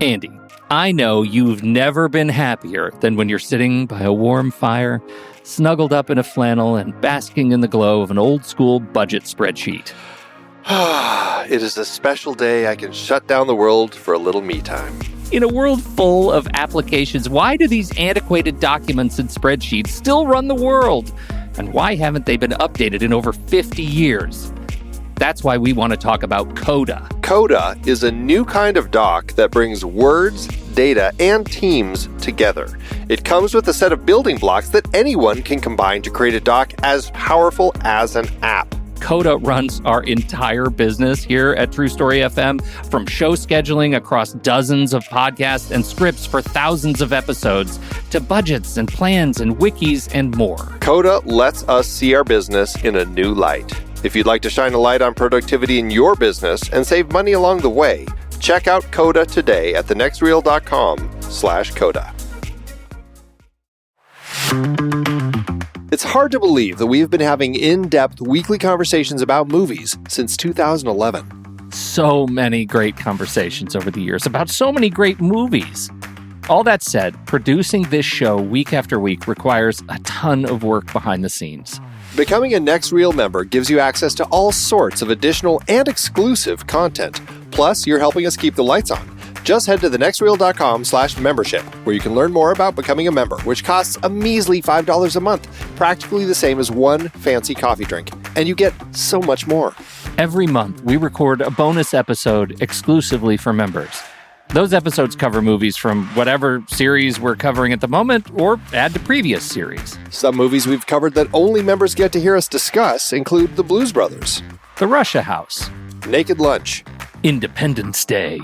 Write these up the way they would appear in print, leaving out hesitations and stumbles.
Andy, I know you've never been happier than when you're sitting by a warm fire, snuggled up in a flannel and basking in the glow of an old-school budget spreadsheet. It is a special day I can shut down the world for a little me time. In a world full of applications, why do these antiquated documents and spreadsheets still run the world? And why haven't they been updated in over 50 years? That's why we want to talk about Coda. Coda is a new kind of doc that brings words, data, and teams together. It comes with a set of building blocks that anyone can combine to create a doc as powerful as an app. Coda runs our entire business here at True Story FM, from show scheduling across dozens of podcasts and scripts for thousands of episodes, to budgets and plans and wikis and more. Coda lets us see our business in a new light. If you'd like to shine a light on productivity in your business and save money along the way, check out Coda today at thenextreel.com/Coda. It's hard to believe that we've been having in-depth weekly conversations about movies since 2011. So many great conversations over the years about so many great movies. All that said, producing this show week after week requires a ton of work behind the scenes. Becoming a Next Reel member gives you access to all sorts of additional and exclusive content. Plus, you're helping us keep the lights on. Just head to thenextreel.com/membership, where you can learn more about becoming a member, which costs a measly $5 a month, practically the same as one fancy coffee drink. And you get so much more. Every month, we record a bonus episode exclusively for members. Those episodes cover movies from whatever series we're covering at the moment, or add to previous series. Some movies we've covered that only members get to hear us discuss include The Blues Brothers, The Russia House, Naked Lunch, Independence Day,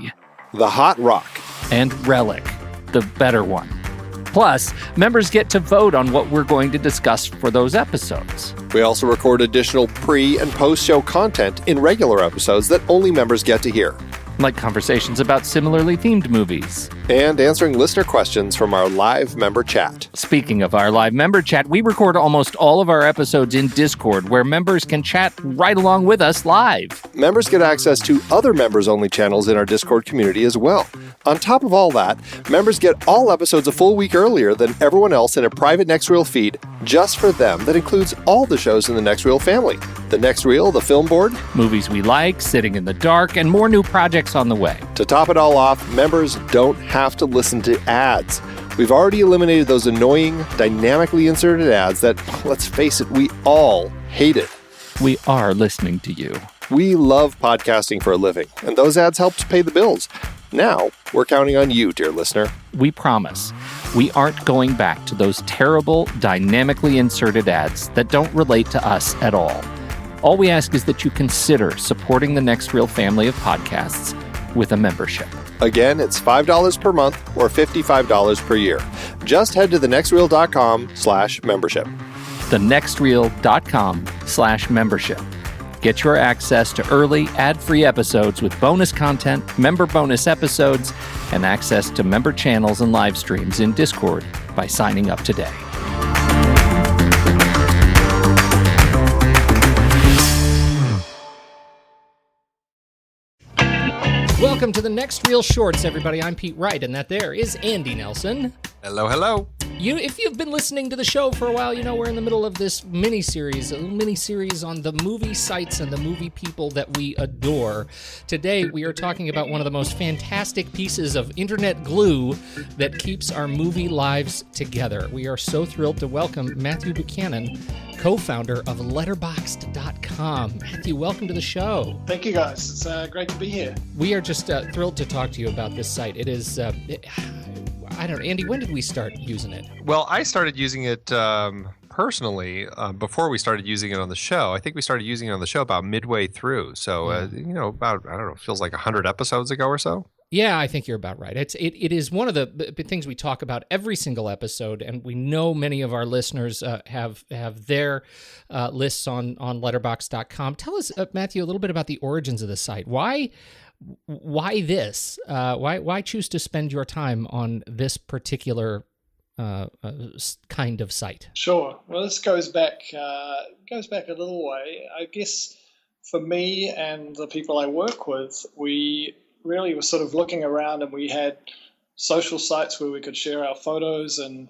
The Hot Rock, and Relic, the better one. Plus, members get to vote on what we're going to discuss for those episodes. We also record additional pre- and post-show content in regular episodes that only members get to hear, like conversations about similarly themed movies. And answering listener questions from our live member chat. Speaking of our live member chat, we record almost all of our episodes in Discord, where members can chat right along with us live. Members get access to other members-only channels in our Discord community as well. On top of all that, members get all episodes a full week earlier than everyone else in a private Next Reel feed just for them that includes all the shows in the Next Reel family. The Next Reel, the Film Board, movies we like, Sitting in the Dark, and more new projects on the way. To top it all off, members don't have to listen to ads. We've already eliminated those annoying, dynamically inserted ads that, let's face it, we all hated. We are listening to you. We love podcasting for a living, and those ads help to pay the bills. Now, we're counting on you, dear listener. We promise we aren't going back to those terrible, dynamically inserted ads that don't relate to us at all. All we ask is that you consider supporting the Next Reel family of podcasts with a membership. Again, it's $5 per month or $55 per year. Just head to thenextreel.com/membership. thenextreel.com/membership. Get your access to early, ad-free episodes with bonus content, member bonus episodes, and access to member channels and live streams in Discord by signing up today. Welcome to the Next Reel Shorts, everybody. I'm Pete Wright, and that there is Andy Nelson. Hello, hello. If you've been listening to the show for a while, you know we're in the middle of this mini-series, a little mini-series on the movie sites and the movie people that we adore. Today, we are talking about one of the most fantastic pieces of internet glue that keeps our movie lives together. We are so thrilled to welcome Matthew Buchanan, co-founder of Letterboxd.com. Matthew, welcome to the show. Thank you, guys. It's great to be here. We are just thrilled to talk to you about this site. It is... I don't know, Andy, when did we start using it? Well, I started using it personally before we started using it on the show. I think we started using it on the show about midway through. So, about, I don't know, feels like 100 episodes ago or so. Yeah, I think you're about right. It is one of the things we talk about every single episode, and we know many of our listeners have their lists on Letterboxd.com. Tell us, Matthew, a little bit about the origins of the site. Why this? Why choose to spend your time on this particular kind of site? Sure. Well, this goes back a little way. I guess for me and the people I work with, we really were sort of looking around, and we had social sites where we could share our photos, and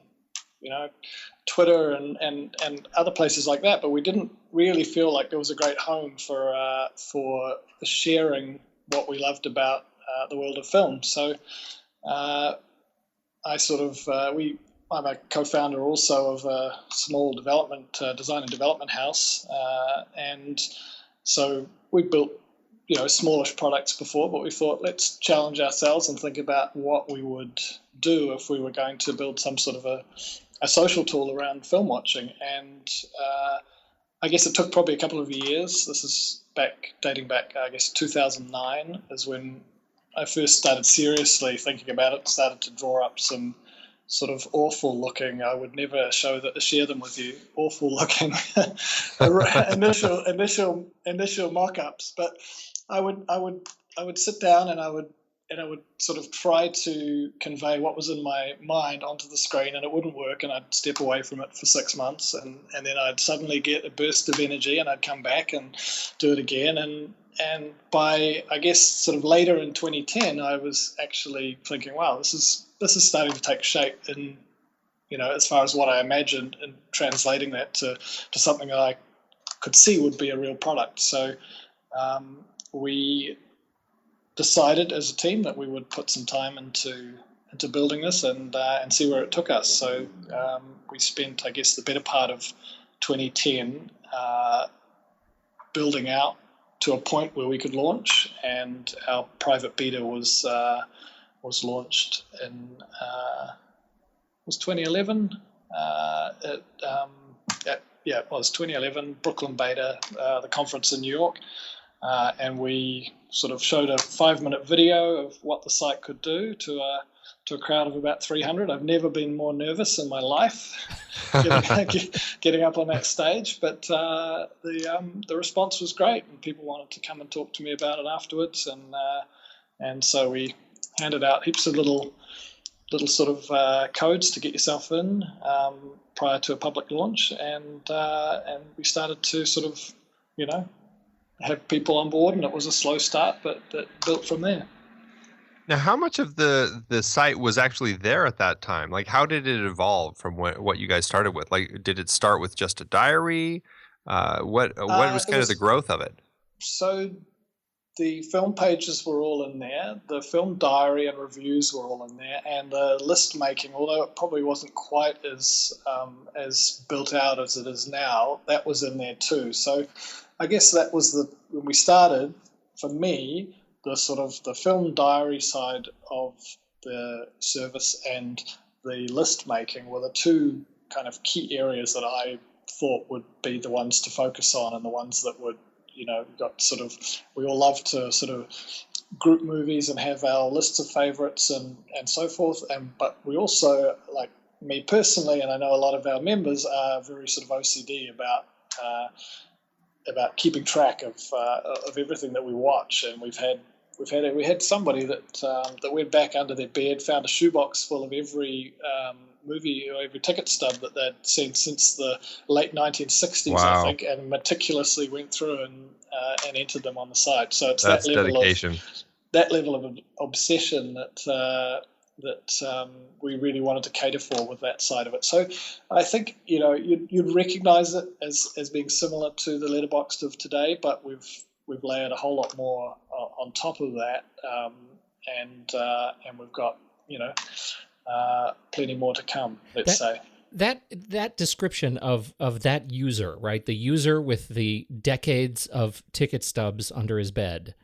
Twitter and other places like that, but we didn't really feel like there was a great home for sharing what we loved about the world of film. So I'm a co-founder also of a small design and development house, and so we built smallish products before, but we thought, let's challenge ourselves and think about what we would do if we were going to build some sort of a social tool around film watching. And I guess it took probably a couple of years. This is dating back, I guess 2009 is when I first started seriously thinking about it, started to draw up some sort of awful looking, I would never share them with you, awful looking initial mock-ups. But I would sit down and I would sort of try to convey what was in my mind onto the screen, and it wouldn't work, and I'd step away from it for 6 months, and then I'd suddenly get a burst of energy and I'd come back and do it again. And by, I guess, sort of later in 2010, I was actually thinking, wow, this is starting to take shape in, as far as what I imagined, and translating that to something that I could see would be a real product. So we decided as a team that we would put some time into building this and see where it took us. So we spent, I guess, the better part of 2010 building out to a point where we could launch, and our private beta was launched in was 2011. It was 2011 Brooklyn beta, the conference in New York, and we sort of showed a 5-minute video of what the site could do to a crowd of about 300. I've never been more nervous in my life getting up on that stage, but the response was great, and people wanted to come and talk to me about it afterwards, and so we handed out heaps of little sort of codes to get yourself in prior to a public launch, and we started to sort of have people on board, and it was a slow start, but that built from there. Now, how much of the site was actually there at that time? Like, how did it evolve from what you guys started with? Like, did it start with just a diary? What was kind of the growth of it? So the film pages were all in there. The film diary and reviews were all in there, and the list making, although it probably wasn't quite as built out as it is now, that was in there too. So I guess that was when we started. For me, the sort of the film diary side of the service and the list making were the two kind of key areas that I thought would be the ones to focus on, and the ones that would, we all love to sort of group movies and have our lists of favorites and so forth. But we also, like me personally, and I know a lot of our members are very sort of OCD about keeping track of everything that we watch. And we had somebody that went back under their bed, found a shoebox full of every movie or every ticket stub that they'd seen since the late 1960s, wow. I think, and meticulously went through and entered them on the site. So it's that's that level dedication. That level of obsession that we really wanted to cater for with that side of it. So I think you'd recognise it as being similar to the Letterboxd of today, but we've layered a whole lot more on top of that, and we've got plenty more to come. Let's say that description of that user, right? The user with the decades of ticket stubs under his bed.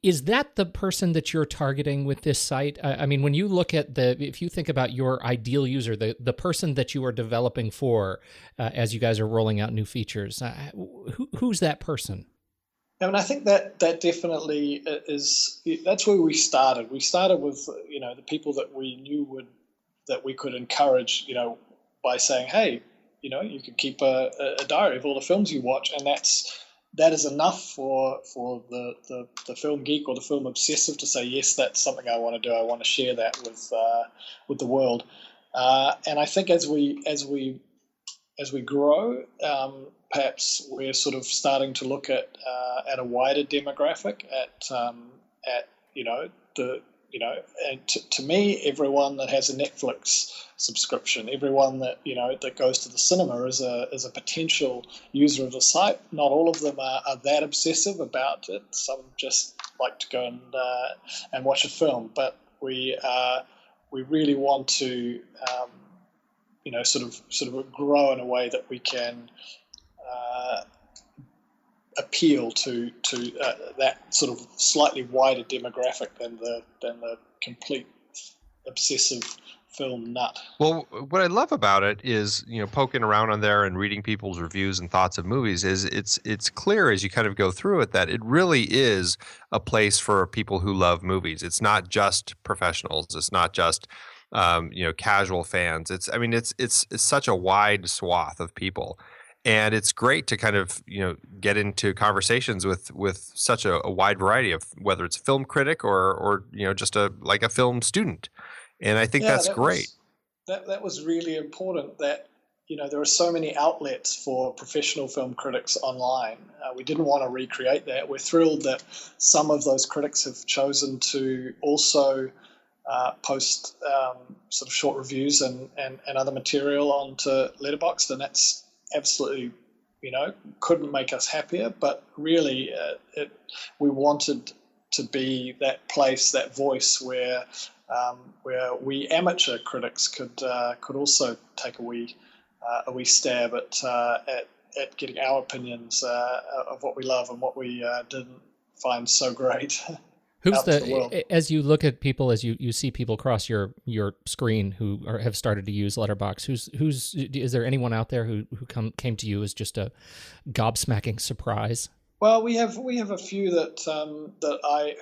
Is that the person that you're targeting with this site? I mean, when you look at if you think about your ideal user, the person that you are developing for, as you guys are rolling out new features, who's that person? I mean, I think that definitely is. That's where we started. We started with the people that we knew that we could encourage, by saying, hey, you could keep a diary of all the films you watch, and that is enough for the film geek or the film obsessive to say, yes, that's something I want to do. I want to share that with the world. And I think as we grow, perhaps we're sort of starting to look at a wider demographic, at and to me, everyone that has a Netflix subscription, everyone that that goes to the cinema is a potential user of the site. Not all of them are that obsessive about it. Some just like to go and watch a film, but we really want to sort of grow in a way that we can appeal to that sort of slightly wider demographic than the complete obsessive film nut. Well, what I love about it is, poking around on there and reading people's reviews and thoughts of movies is it's clear as you kind of go through it that it really is a place for people who love movies. It's not just professionals. It's not just casual fans. It's such a wide swath of people. And it's great to kind of, get into conversations with such a wide variety of whether it's a film critic or just a film student. And I think that's great. That was really important that, there are so many outlets for professional film critics online. We didn't want to recreate that. We're thrilled that some of those critics have chosen to also post sort of short reviews and other material onto Letterboxd, and that's absolutely, couldn't make us happier. But really, we wanted to be that place, that voice where we amateur critics could also take a wee stab at getting our opinions of what we love and what we didn't find so great. Who's as you look at people, as you see people cross your screen who have started to use Letterboxd, is there anyone out there who came to you as just a gobsmacking surprise? Well, we have a few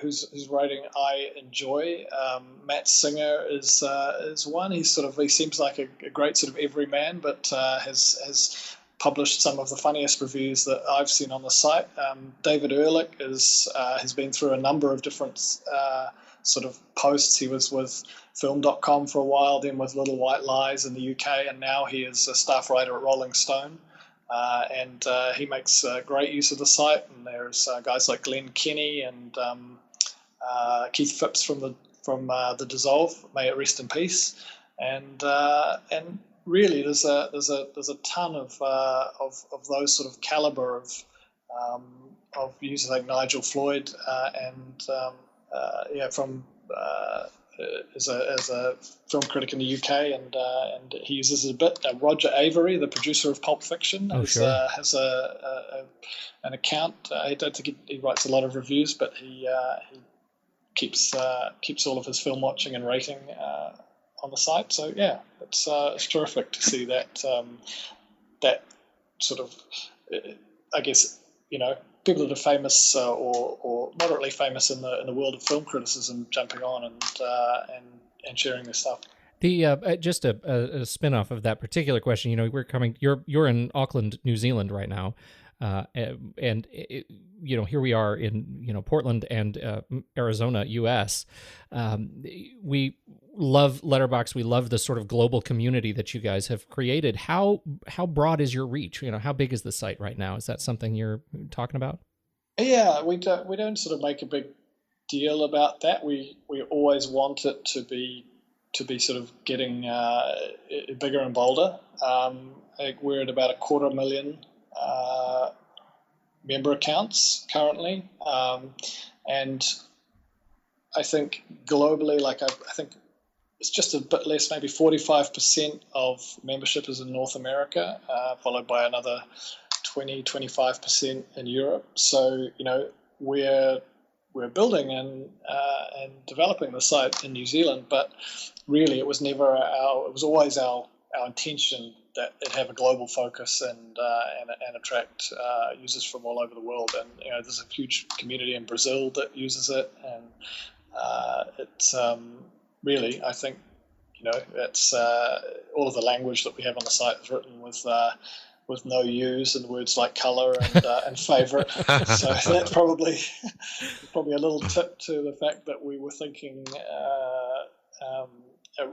whose writing I enjoy. Matt Singer is one. He seems like a great sort of everyman, but has published some of the funniest reviews that I've seen on the site. David Ehrlich has been through a number of different sort of posts. He was with Film.com for a while, then with Little White Lies in the UK, and now he is a staff writer at Rolling Stone. And he makes great use of the site. And there's guys like Glenn Kenny and Keith Phipps from the Dissolve. May it rest in peace. And really, there's a ton of those sort of caliber of users like Nigel Floyd as a film critic in the UK, and he uses it a bit. Roger Avery, the producer of Pulp Fiction, has an account. I don't think he writes a lot of reviews, but he keeps all of his film watching and rating on the site. So yeah, it's terrific to see that that sort of I guess people that are famous or moderately famous in the world of film criticism jumping on and sharing their stuff. The just a spin-off of that particular question. You're in Auckland, New Zealand right now, and here we are in Portland and Arizona, U.S. We love Letterboxd. We love the sort of global community that you guys have created. How broad is your reach? How big is the site right now? Is that something you're talking about? Yeah, we don't sort of make a big deal about that. We always want it to be sort of getting bigger and bolder. We're at about 250,000 member accounts currently, and I think globally, I think it's just a bit less, maybe 45% of membership is in North America, followed by another 20-25% in Europe. So we're building and developing the site in New Zealand, but really it was always our intention that it have a global focus and attract users from all over the world. And there's a huge community in Brazil that uses it, and it's really, I think it's all of the language that we have on the site is written with no U's and words like colour and favourite. So that's probably a little tip to the fact that we were thinking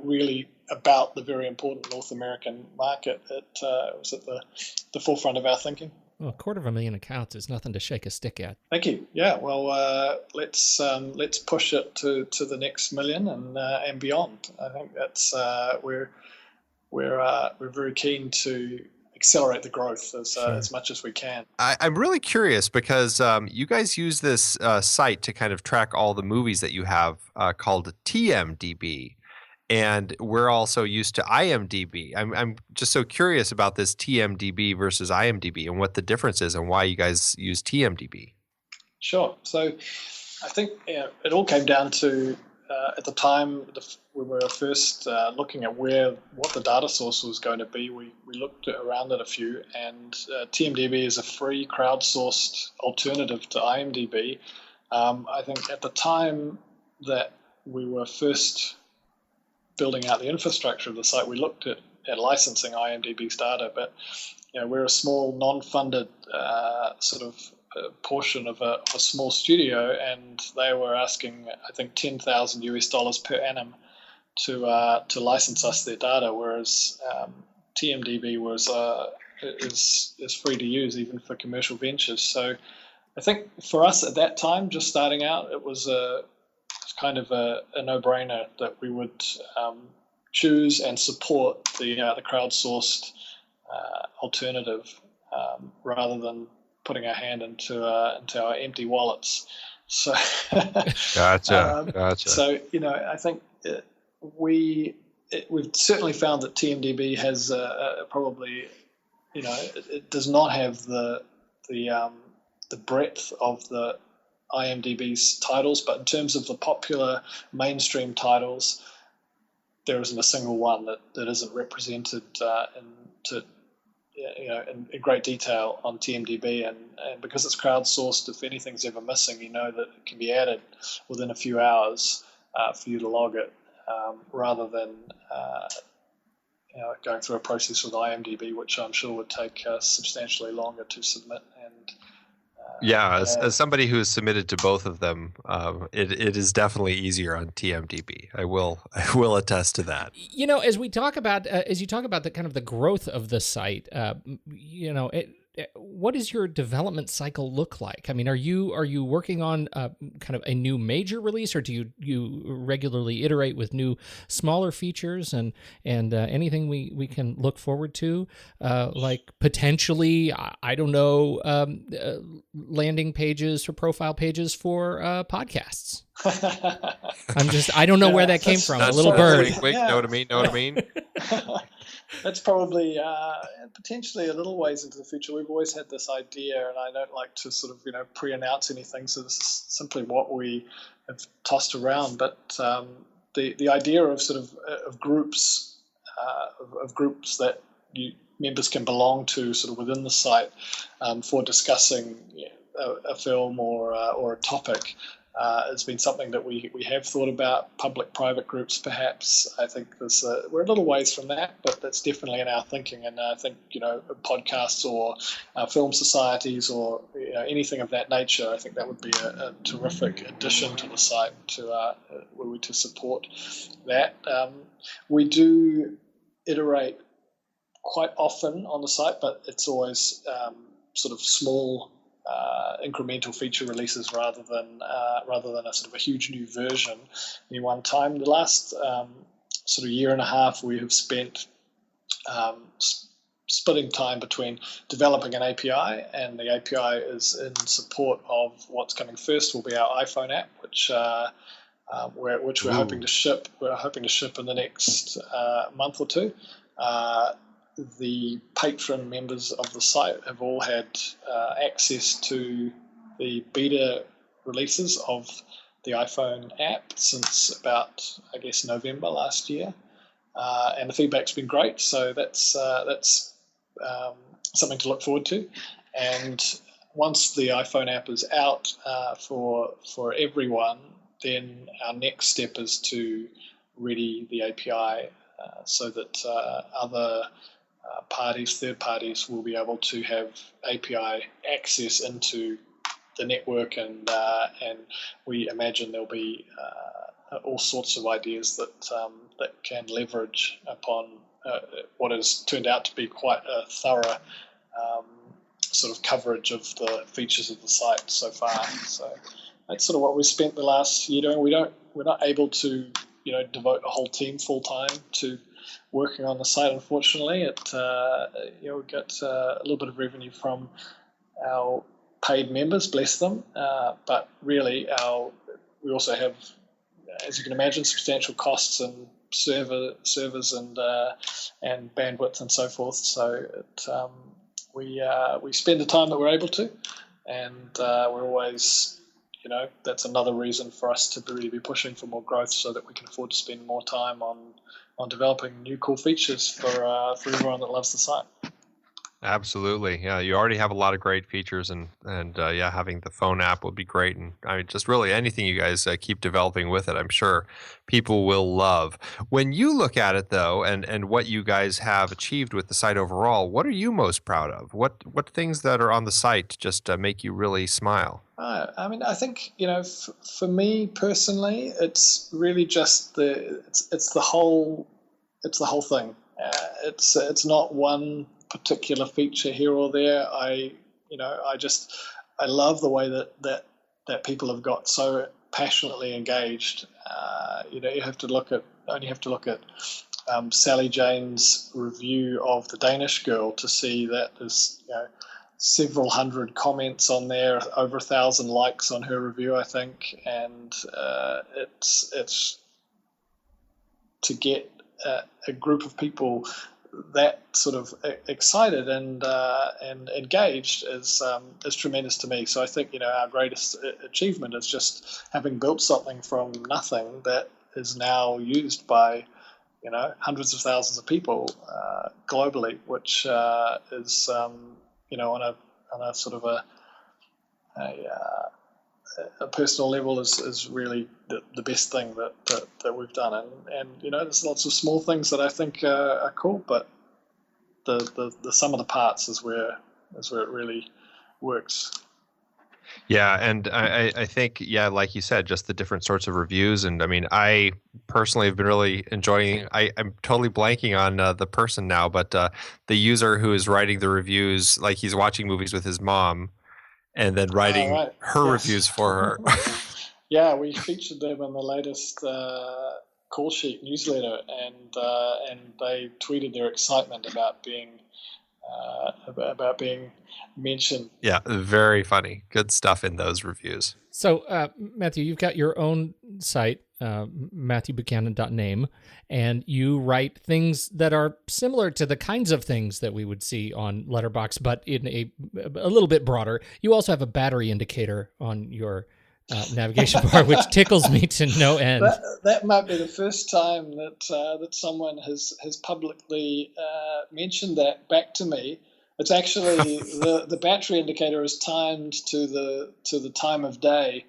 really about the very important North American market. It was at the forefront of our thinking. Well, 250,000 accounts is nothing to shake a stick at. Thank you. Yeah. Well, let's push it to the next million and beyond. I think that's we're very keen to accelerate the growth as much as we can. I'm really curious because you guys use this site to kind of track all the movies that you have called TMDB. And we're also used to IMDb. I'm just so curious about this TMDB versus IMDb and what the difference is and why you guys use TMDB. Sure. So I think it all came down to at the time we were first looking at what the data source was going to be. We looked around at a few, and TMDB is a free crowdsourced alternative to IMDb. I think at the time that we were first building out the infrastructure of the site, we looked at licensing IMDb's data, but we're a small non-funded sort of portion of a small studio, and they were asking, I think, $10,000 per annum to license us their data, whereas TMDB is free to use even for commercial ventures. So I think for us at that time, just starting out, it was kind of a no-brainer that we would choose and support the crowdsourced alternative rather than putting our hand into our empty wallets. So Gotcha. So I think we've certainly found that TMDB has probably it does not have the breadth of the IMDb's titles, but in terms of the popular mainstream titles, there isn't a single one that isn't represented in great detail on TMDB, and because it's crowdsourced, if anything's ever missing, that it can be added within a few hours for you to log it, rather than going through a process with IMDb, which I'm sure would take substantially longer to submit. And as somebody who has submitted to both of them, it is definitely easier on TMDB. I will attest to that. As we talk about, as you talk about the kind of the growth of the site, what does your development cycle look like? I mean, are you working on kind of a new major release, or do you regularly iterate with new smaller features and anything we can look forward to, like potentially, I don't know, landing pages or profile pages for podcasts? I don't know where that came from. A little bird. Wink, know what I mean? That's probably potentially a little ways into the future. We've always had this idea, and I don't like to sort of pre-announce anything, so this is simply what we have tossed around. But the idea of sort of groups that members can belong to sort of within the site for discussing a film or a topic has been something that we have thought about. Public-private groups, perhaps. I think we're a little ways from that, but that's definitely in our thinking. And I think podcasts or film societies or anything of that nature, I think that would be a terrific addition to the site to support that. We do iterate quite often on the site, but it's always sort of small incremental feature releases rather than a sort of a huge new version any one time. The last sort of year and a half, we have spent splitting time between developing an API, and the API is in support of what's coming first will be our iPhone app, which we're hoping to ship. We're hoping to ship in the next month or two. The patron members of the site have all had access to the beta releases of the iPhone app since about, I guess, November last year, and the feedback's been great. So that's something to look forward to. And once the iPhone app is out for everyone, then our next step is to ready the API so that other third parties will be able to have API access into the network, and we imagine there'll be all sorts of ideas that can leverage upon what has turned out to be quite a thorough sort of coverage of the features of the site so far. So that's sort of what we spent the last year doing. We're not able to devote a whole team full time to working on the site. Unfortunately, we get a little bit of revenue from our paid members, bless them. But really, we also have, as you can imagine, substantial costs and servers and bandwidth and so forth. So we spend the time that we're able to, and we're always, that's another reason for us to really be pushing for more growth, so that we can afford to spend more time on developing new cool features for everyone that loves the site. Absolutely. Yeah, you already have a lot of great features, and having the phone app would be great. And I mean, just really anything you guys keep developing with it, I'm sure people will love. When you look at it, though, and what you guys have achieved with the site overall, what are you most proud of? What things that are on the site just make you really smile? I mean, I think, for me personally, it's really just it's the whole thing. It's not one particular feature here or there. I love the way that people have got so passionately engaged. You only have to look at Sally Jane's review of The Danish Girl to see that there's several hundred comments on there, over 1,000 likes on her review, I think, and it's to get a group of people that sort of excited and engaged is tremendous to me. So I think our greatest achievement is just having built something from nothing that is now used by hundreds of thousands of people globally, which is on a sort of a personal level is really the best thing that we've done, and there's lots of small things that I think are cool, but the sum of the parts is where it really works. Yeah, and I think, like you said, just the different sorts of reviews. And I mean, I personally have been really enjoying, I'm totally blanking on the person now, but the user who is writing the reviews, like he's watching movies with his mom and then writing her reviews for her. Yeah, we featured them in the latest call sheet newsletter, and they tweeted their excitement about being mentioned. Yeah, very funny. Good stuff in those reviews. So, Matthew, you've got your own site, MatthewBuchanan.name, and you write things that are similar to the kinds of things that we would see on Letterboxd, but in a little bit broader. You also have a battery indicator on your navigation bar, which tickles me to no end. That might be the first time that someone has publicly mentioned that back to me. It's actually the battery indicator is timed to the time of day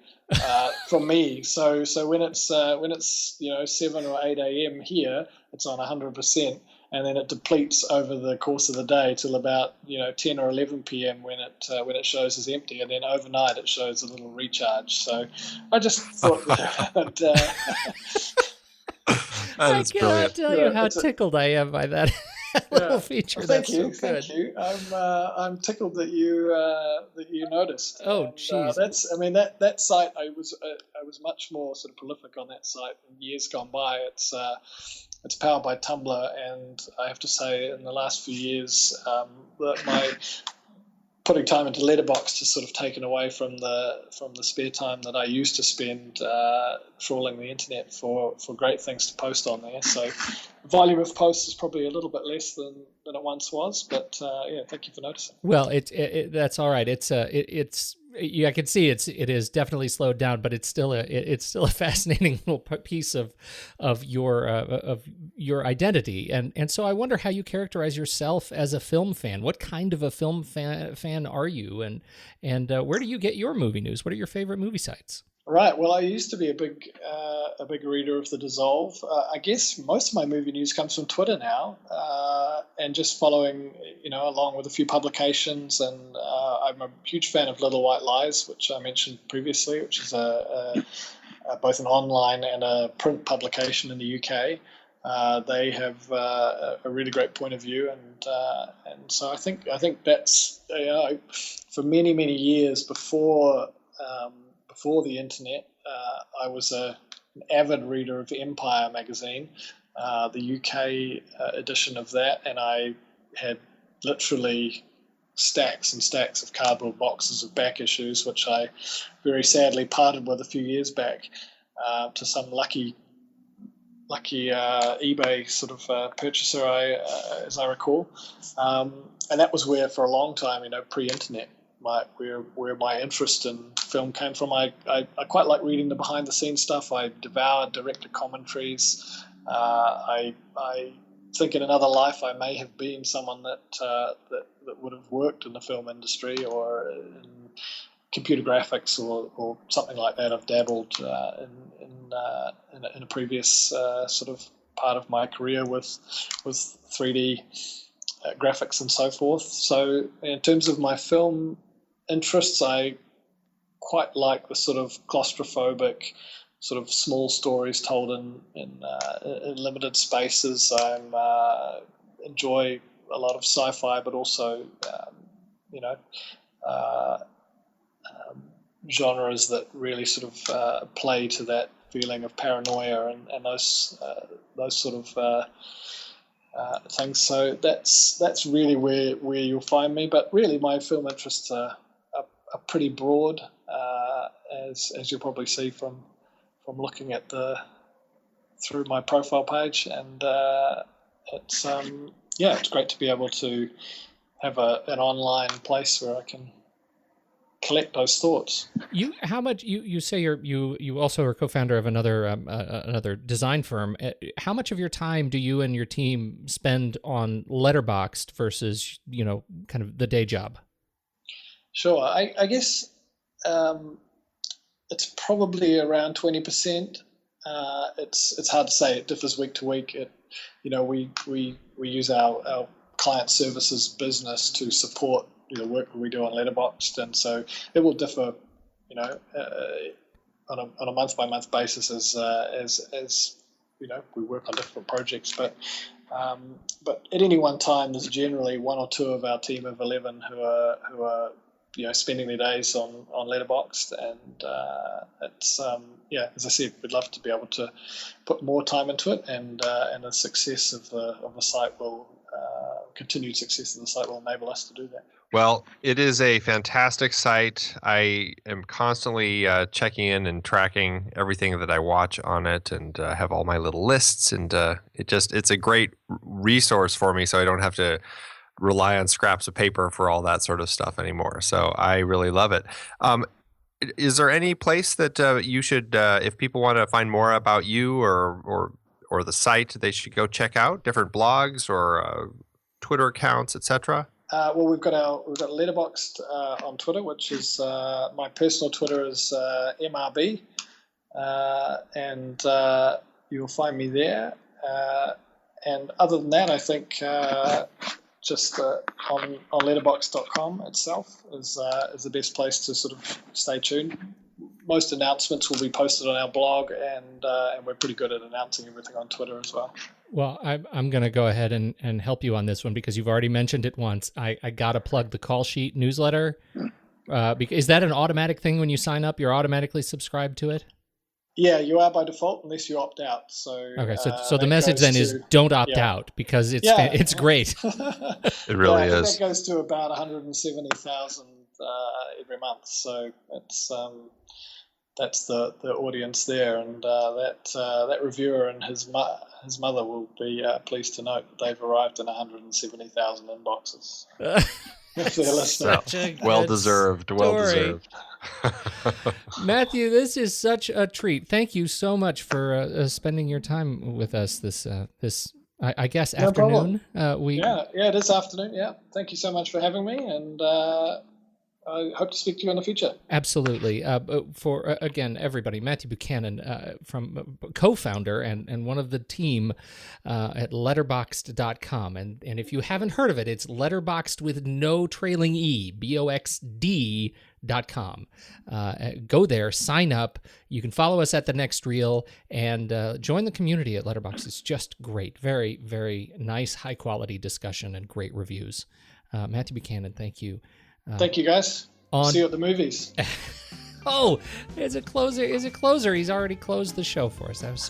for me. So when it's 7 or 8 a.m. here, it's on 100%, and then it depletes over the course of the day till about 10 or 11 p.m. when it shows as empty, and then overnight it shows a little recharge. So I just thought that. I cannot tell you how tickled I am by that. Little feature. Well, thank you. I'm tickled that you noticed. Oh, jeez. That site. I was much more sort of prolific on that site in years gone by. It's powered by Tumblr, and I have to say, in the last few years, that my putting time into Letterboxd has sort of taken away from the spare time that I used to spend trawling the internet for great things to post on there. So the volume of posts is probably a little bit less than it once was, but thank you for noticing. Well, that's all right. I can see it is definitely slowed down, but it's still a fascinating little piece of your identity, and so I wonder how you characterize yourself as a film fan. What kind of a film fan are you, and where do you get your movie news? What are your favorite movie sites? Right. Well, I used to be a big reader of The Dissolve. I guess most of my movie news comes from Twitter now, and just following, along with a few publications. And I'm a huge fan of Little White Lies, which I mentioned previously, which is both an online and a print publication in the UK. They have a really great point of view, and so I think that's for many years before the internet, I was an avid reader of Empire magazine, the UK edition of that, and I had literally stacks and stacks of cardboard boxes of back issues, which I very sadly parted with a few years back to some lucky eBay sort of purchaser, as I recall, and that was where for a long time, pre-internet, where my interest in film came from. I quite like reading the behind the scenes stuff. I devoured director commentaries. I think in another life I may have been someone that would have worked in the film industry or in computer graphics or something like that. I've dabbled in a previous sort of part of my career with 3D graphics and so forth. So in terms of my film interests, I quite like the sort of claustrophobic, sort of small stories told in limited spaces. I enjoy a lot of sci-fi, but also genres that really sort of play to that feeling of paranoia and those sort of things. So that's really where you'll find me. But really, my film interests are pretty broad, as you'll probably see from looking at through my profile page, and it's great to be able to have an online place where I can collect those thoughts. You say you also are co-founder of another design firm. How much of your time do you and your team spend on Letterboxd versus kind of the day job? Sure, I guess it's probably around 20%. It's hard to say. It differs week to week. We use our client services business to support the work that we do on Letterboxd, and so it will differ, on a month by month basis as we work on different projects. But at any one time, there's generally one or two of our team of 11 who are spending their days on Letterboxd, and it's as I said, we'd love to be able to put more time into it, and the success of the site will continued success of the site will enable us to do that. Well, it is a fantastic site. I am constantly checking in and tracking everything that I watch on it, and have all my little lists, and it's a great resource for me, so I don't have to rely on scraps of paper for all that sort of stuff anymore. So I really love it. Is there any place that you should, if people want to find more about you or the site, they should go check out different blogs or Twitter accounts, etc.? Well, we've got Letterboxd on Twitter, which is my personal Twitter is MRB, and you'll find me there. And other than that, I think just on letterboxd.com itself is the best place to sort of stay tuned. Most announcements will be posted on our blog, and we're pretty good at announcing everything on Twitter as well. Well, I'm going to go ahead and help you on this one because you've already mentioned it once. I got to plug the Call Sheet newsletter. Is that an automatic thing when you sign up? You're automatically subscried to it? Yeah, you are by default unless you opt out. So okay, so the message then is don't opt out because it's great. It really is. I think that goes to about 170,000 every month. So that's the audience there, and that reviewer and his mother will be pleased to note that they've arrived in 170,000 inboxes. Well deserved. Matthew, this is such a treat. Thank you so much for spending your time with us this I guess no afternoon. Problem. It is afternoon. Yeah, thank you so much for having me, and I hope to speak to you in the future. Absolutely. For again, everybody, Matthew Buchanan, from co-founder and one of the team at Letterboxd.com. And if you haven't heard of it, it's Letterboxd with no trailing E, BOXD.com. Go there, sign up. You can follow us at The Next Reel and join the community at Letterboxd. It's just great. Very, very nice, high-quality discussion and great reviews. Matthew Buchanan, thank you. Thank you, guys. See you at the movies. Oh, is it closer? He's already closed the show for us. That was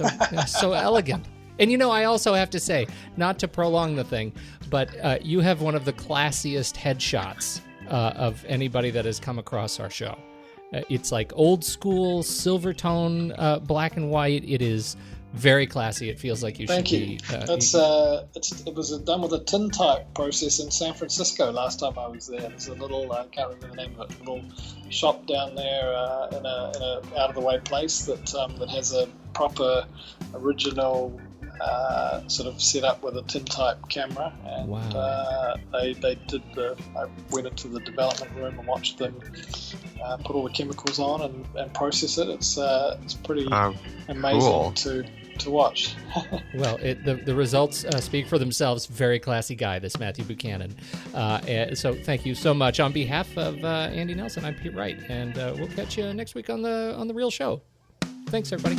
so elegant. And I also have to say, not to prolong the thing, but you have one of the classiest headshots of anybody that has come across our show. It's like old school silver tone, black and white. It is very classy. It feels like you should be. It was done with a tintype process in San Francisco last time I was there. There's a little, I can't remember the name of it, little shop down there in a out of the way place that has a proper original sort of set up with a tintype camera. And wow. they did I went into the development room and watched them put all the chemicals on and process it. It's pretty amazing cool. to watch. Well, the results speak for themselves. Very classy guy, this Matthew Buchanan. So thank you so much. On behalf of Andy Nelson, I'm Pete Wright, and we'll catch you next week on the Real Show. Thanks, everybody.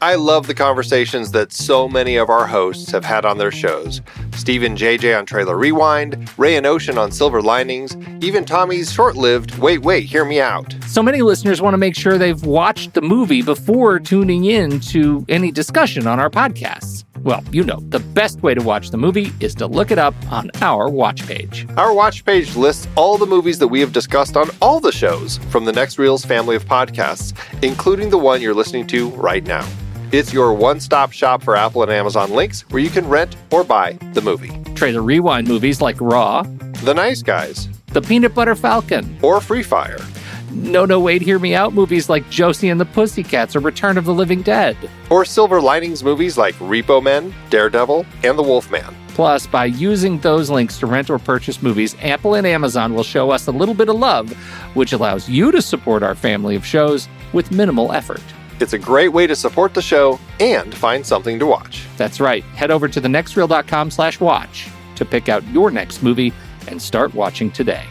I love the conversations that so many of our hosts have had on their shows. Stephen JJ on Trailer Rewind, Ray and Ocean on Silver Linings, even Tommy's short-lived Wait, Hear Me Out. So many listeners want to make sure they've watched the movie before tuning in to any discussion on our podcasts. Well, the best way to watch the movie is to look it up on our watch page. Our watch page lists all the movies that we have discussed on all the shows from the Next Reel's family of podcasts, including the one you're listening to right now. It's your one-stop shop for Apple and Amazon links where you can rent or buy the movie. Trailer Rewind movies like Raw, The Nice Guys, The Peanut Butter Falcon, or Free Fire. No, Wait, Hear Me Out movies like Josie and the Pussycats or Return of the Living Dead. Or Silver Linings movies like Repo Men, Daredevil, and The Wolfman. Plus, by using those links to rent or purchase movies, Apple and Amazon will show us a little bit of love, which allows you to support our family of shows with minimal effort. It's a great way to support the show and find something to watch. That's right. Head over to thenextreel.com/watch to pick out your next movie and start watching today.